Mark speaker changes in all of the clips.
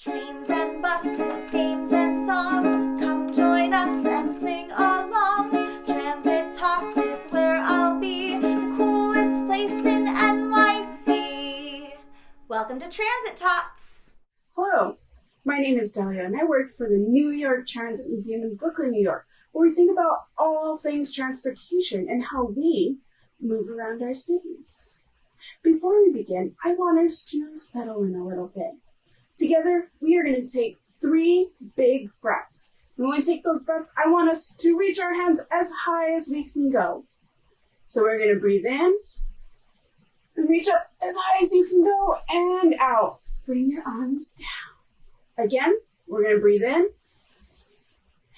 Speaker 1: Trains and buses, games and songs, come join us and sing along. Transit Tots is where I'll be, the coolest place in NYC. Welcome to Transit Tots.
Speaker 2: Hello, my name is Delia and I work for the New York Transit Museum in Brooklyn, New York, where we think about all things transportation and how we move around our cities. Before we begin, I want us to settle in a little bit. Together, we are going to take 3 big breaths. When we take those breaths, I want us to reach our hands as high as we can go. So we're going to breathe in and reach up as high as you can go and out. Bring your arms down. Again, we're going to breathe in,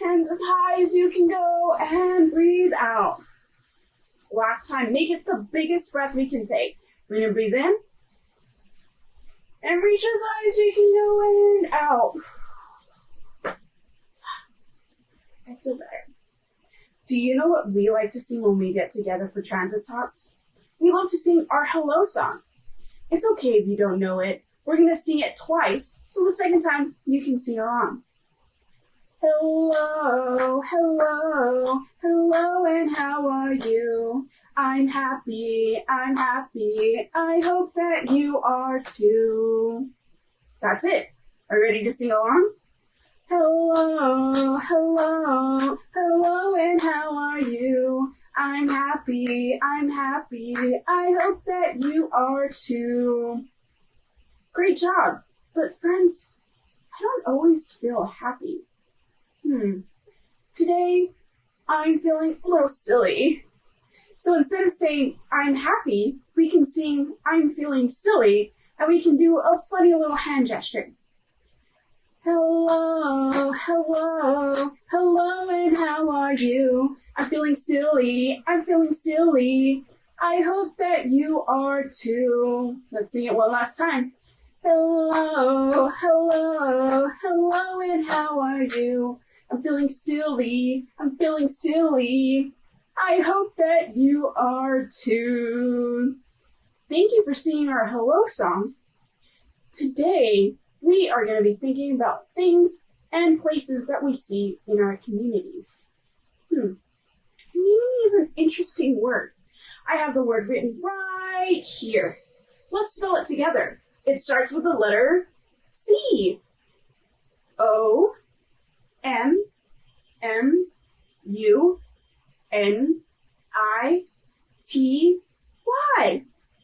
Speaker 2: hands as high as you can go, and breathe out. Last time, make it the biggest breath we can take. We're going to breathe in and reach as high as we can go and out. I feel better. Do you know what we like to sing when we get together for Transit Tots? We love to sing our hello song. It's okay if you don't know it. We're going to sing it twice, so the second time you can sing along. Hello, hello, hello, and how are you? I'm happy, I hope that you are too. That's it. Are you ready to sing along? Hello, hello, hello, and how are you? I'm happy, I hope that you are too. Great job. But friends, I don't always feel happy. Today, I'm feeling a little silly. So instead of saying, I'm happy, we can sing, I'm feeling silly, and we can do a funny little hand gesture. Hello, hello, hello, and how are you? I'm feeling silly, I hope that you are too. Let's sing it one last time. Hello, hello, hello, and how are you? I'm feeling silly, I hope that you are too. Thank you for singing our hello song. Today, we are going to be thinking about things and places that we see in our communities. Community is an interesting word. I have the word written right here. Let's spell it together. It starts with the letter C. O-M-M-U-N-I-T-Y.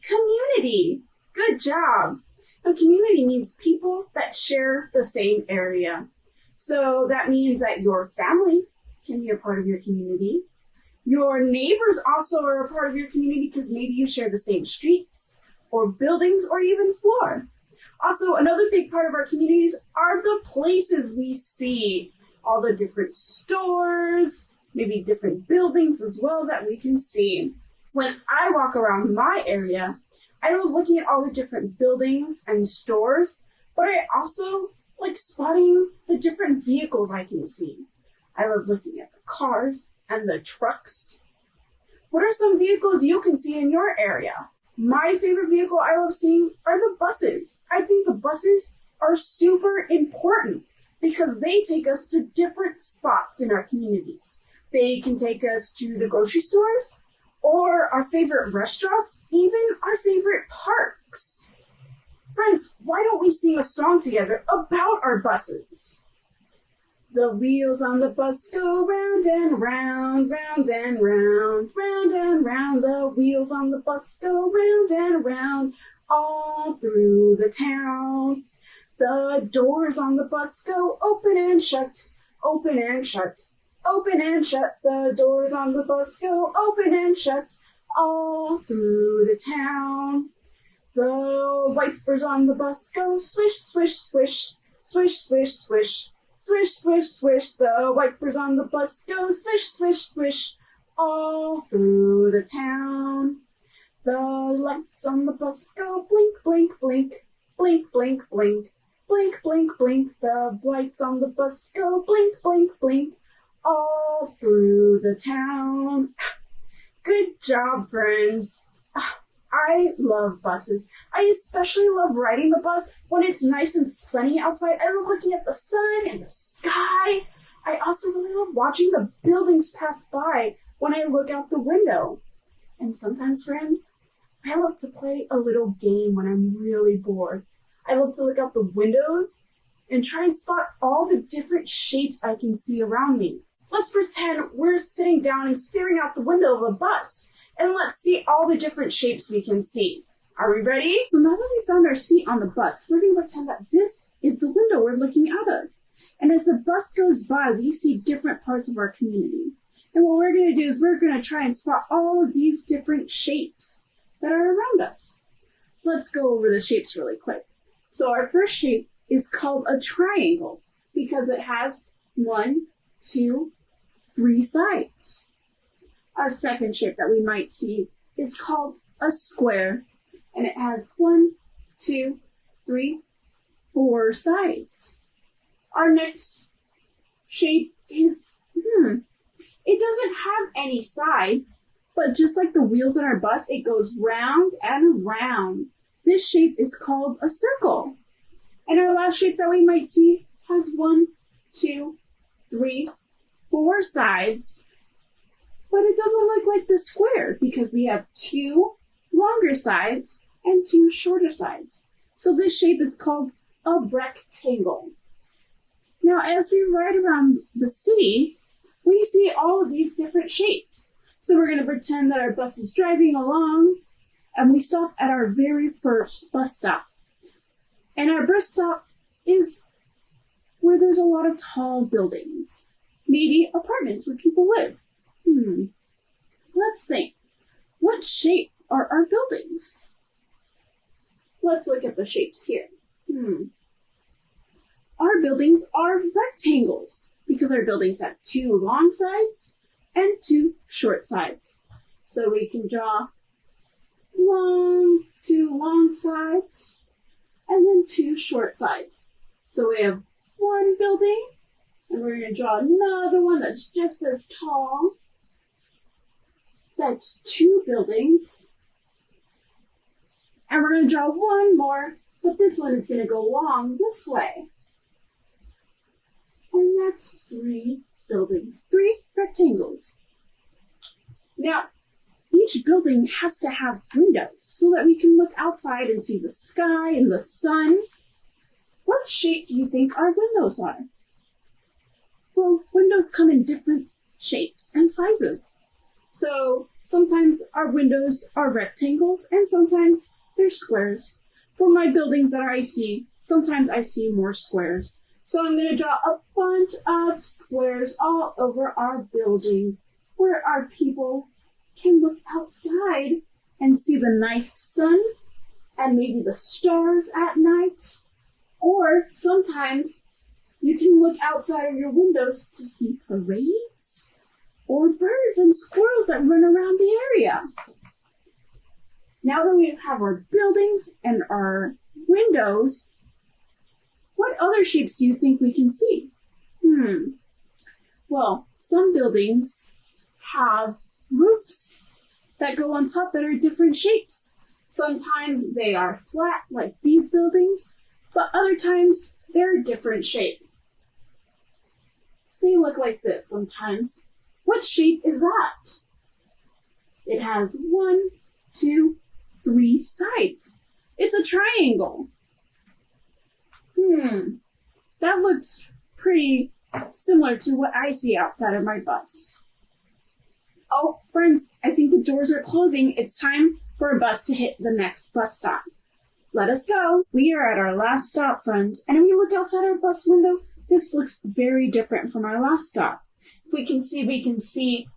Speaker 2: Community. Good job. A community means people that share the same area. So that means that your family can be a part of your community. Your neighbors also are a part of your community because maybe you share the same streets or buildings or even floor. Also, another big part of our communities are the places we see. All the different stores, maybe different buildings as well that we can see. When I walk around my area, I love looking at all the different buildings and stores, but I also like spotting the different vehicles I can see. I love looking at the cars and the trucks. What are some vehicles you can see in your area? My favorite vehicle I love seeing are the buses. I think the buses are super important because they take us to different spots in our communities. They can take us to the grocery stores or our favorite restaurants, even our favorite parks. Friends, why don't we sing a song together about our buses? The wheels on the bus go round and round, round and round, round and round. The wheels on the bus go round and round, all through the town. The doors on the bus go open and shut, open and shut, open and shut. The doors on the bus go open and shut, all through the town. The wipers on the bus go swish, swish, swish, swish, swish, swish. Swish, swish, swish, the wipers on the bus go swish, swish, swish, all through the town. The lights on the bus go blink, blink, blink, blink, blink, blink, blink, blink, blink. The lights on the bus go blink, blink, blink, all through the town. Good job, friends. I love buses. I especially love riding the bus when it's nice and sunny outside. I love looking at the sun and the sky. I also really love watching the buildings pass by when I look out the window. And sometimes, friends, I love to play a little game when I'm really bored. I love to look out the windows and try and spot all the different shapes I can see around me. Let's pretend we're sitting down and staring out the window of a bus, and let's see all the different shapes we can see. Are we ready? So now that we found our seat on the bus, we're going to pretend that this is the window we're looking out of. And as the bus goes by, we see different parts of our community. And what we're going to do is we're going to try and spot all of these different shapes that are around us. Let's go over the shapes really quick. So our first shape is called a triangle because it has 1, 2, 3 sides. Our second shape that we might see is called a square, and it has 1, 2, 3, 4 sides. Our next shape is, it doesn't have any sides, but just like the wheels on our bus, it goes round and round. This shape is called a circle. And our last shape that we might see has 1, 2, 3, 4 sides, but it doesn't look like the square because we have 2 longer sides and 2 shorter sides. So this shape is called a rectangle. Now, as we ride around the city, we see all of these different shapes. So we're going to pretend that our bus is driving along, and we stop at our very first bus stop. And our bus stop is where there's a lot of tall buildings, maybe apartments where people live. Let's think. What shape are our buildings? Let's look at the shapes here. Our buildings are rectangles because our buildings have 2 long sides and 2 short sides. So we can draw 2 long sides and then 2 short sides. So we have one building, and we're going to draw another one that's just as tall. That's 2 buildings. And we're going to draw one more, but this one is going to go long this way. And that's 3 buildings, 3 rectangles. Now, each building has to have windows so that we can look outside and see the sky and the sun. What shape do you think our windows are? Well, windows come in different shapes and sizes. So sometimes our windows are rectangles and sometimes they're squares. For my buildings that I see, sometimes I see more squares. So I'm going to draw a bunch of squares all over our building where our people can look outside and see the nice sun and maybe the stars at night. Or sometimes you can look outside of your windows to see parades or birds and squirrels that run around the area. Now that we have our buildings and our windows, what other shapes do you think we can see? Well, some buildings have roofs that go on top that are different shapes. Sometimes they are flat like these buildings, but other times they're a different shape. They look like this sometimes. What shape is that? It has 1, 2, 3 sides. It's a triangle. That looks pretty similar to what I see outside of my bus. Oh, friends, I think the doors are closing. It's time for a bus to hit the next bus stop. Let us go. We are at our last stop, friends, and if we look outside our bus window, this looks very different from our last stop. We can see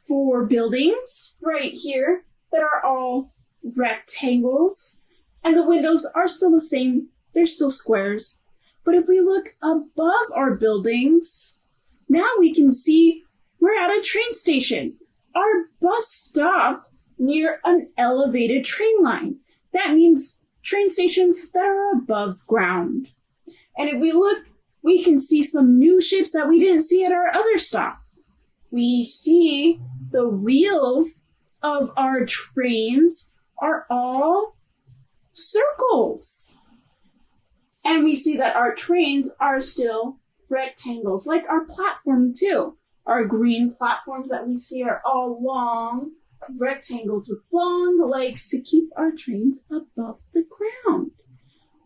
Speaker 2: 4 buildings right here that are all rectangles, and the windows are still the same. They're still squares. But if we look above our buildings, now we can see we're at a train station. Our bus stopped near an elevated train line. That means train stations that are above ground. And if we look, we can see some new shapes that we didn't see at our other stop. We see the wheels of our trains are all circles. And we see that our trains are still rectangles, like our platform too. Our green platforms that we see are all long rectangles with long legs to keep our trains above the ground.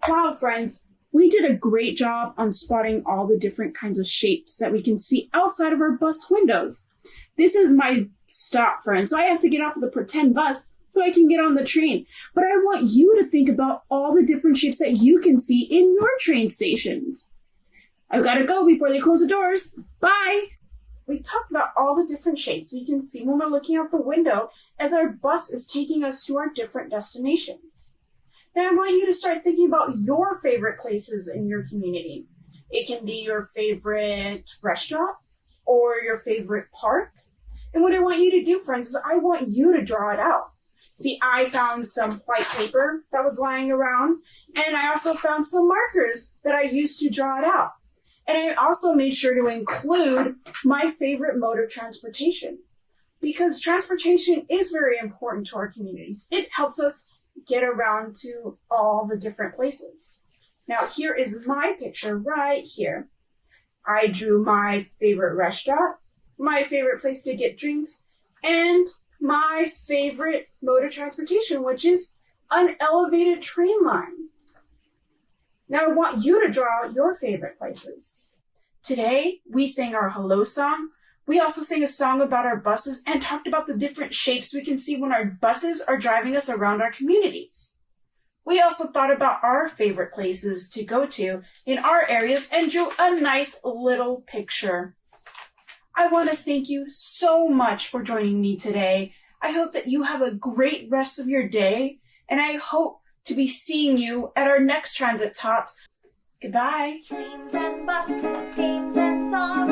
Speaker 2: Wow, friends, we did a great job on spotting all the different kinds of shapes that we can see outside of our bus windows. This is my stop, friends, so I have to get off of the pretend bus so I can get on the train. But I want you to think about all the different shapes that you can see in your train stations. I've got to go before they close the doors. Bye! We talked about all the different shapes we can see when we're looking out the window as our bus is taking us to our different destinations. Now I want you to start thinking about your favorite places in your community. It can be your favorite restaurant or your favorite park. And what I want you to do, friends, is I want you to draw it out. See, I found some white paper that was lying around, and I also found some markers that I used to draw it out. And I also made sure to include my favorite mode of transportation, because transportation is very important to our communities. It helps us get around to all the different places. Now, here is my picture right here. I drew my favorite restaurant, my favorite place to get drinks, and my favorite mode of transportation, which is an elevated train line. Now I want you to draw out your favorite places. Today, we sang our hello song. We also sang a song about our buses and talked about the different shapes we can see when our buses are driving us around our communities. We also thought about our favorite places to go to in our areas and drew a nice little picture. I want to thank you so much for joining me today. I hope that you have a great rest of your day, and I hope to be seeing you at our next Transit Tots. Goodbye.
Speaker 1: Trains and buses, games and songs.